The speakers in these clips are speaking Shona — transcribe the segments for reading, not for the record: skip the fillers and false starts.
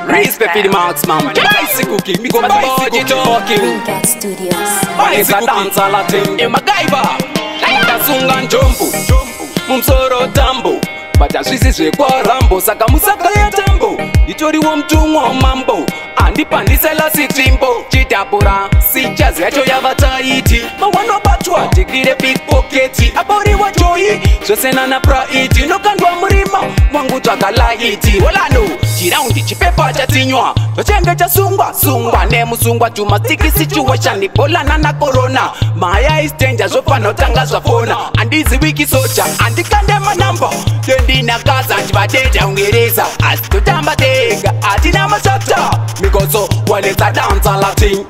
Respect for the marksman. Bicycle king, me go bicycle talking. Bicycle dance all a thing. In MacGyver, Tasunga njombo, mumsoro tambo. Bata swisizwe kwa rambo, saka musaka ya tambo. Ichori wa mtungo wa mambo, andipandisela sitimbo. Chitapura, sichazi yacho ya vataiti. Mawano batwa, tikire pickpocketi. Abori wa joyi, sosena na praiti. Nokandwa mrima, mwangu twakalaiti. Walano, chiraundi chipepa chatinywa. Tochenge cha sungwa, sungwa nemu sungwa. Chumastiki situation, Ebola na corona. Maya is danger, sofa no tangazwa fona. Andizi wiki socha, andikandema number. Dendina kaza, nchibateja ungereza. Asitutamba tega, atina masata. Mikoso, waleta dance a latin.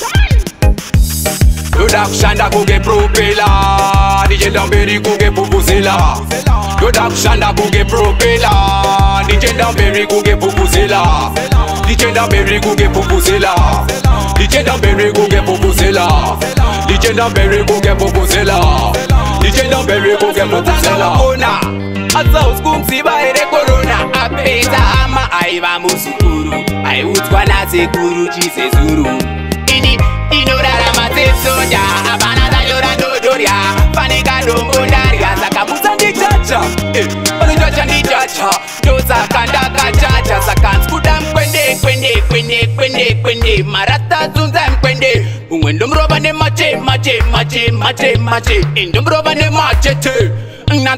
Yodakushanda kuge propela, DJ Damberi kuge pupuzela. Yodakushanda kuge propela, DJ Damberi kuge pupuzela. DJ Damberi kuge pupuzela. DJ Damberi kuge pupuzela. DJ Damberi kuge pupuzela. DJ Damberi kuge pupuzela. Ona, asa uskumsiba ere corona. Apeta ama aiva musukuru. Aiutwa na sekuru chisezuru. Inorara matesoja, abana da llorando doria. Panica dombonaria, saka musandi chacha. Panujacha ni chacha, dosa kanda kachacha. Saka skudam kwende. Marata zunzam kwende. Ungwendo mroba ne mache. Indo mroba ne machete.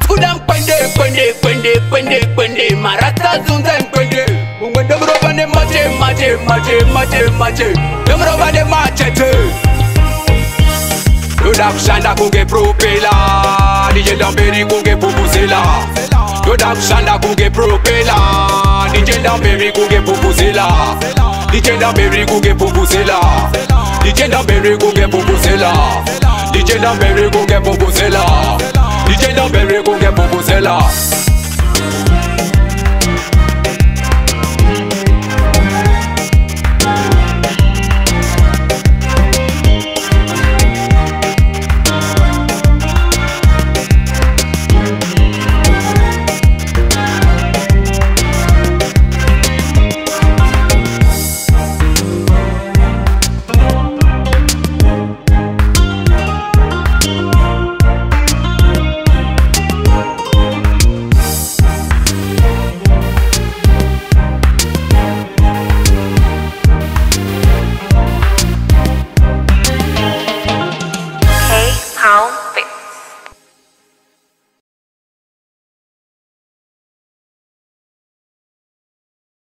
Skudam kwende. Marata zunzam kwende. Ungwendo mroba ne mache. Mroba ne machete. Yodakushanda kuge propela, DJ Damberi kuge pupuzela. Yodakushanda kuge propela, DJ Damberi kuge pupuzela. DJ Damberi kuge pupuzela. DJ Damberi kuge pupuzela. DJ Damberi kuge pupuzela. DJ Damberi kuge pupuzela.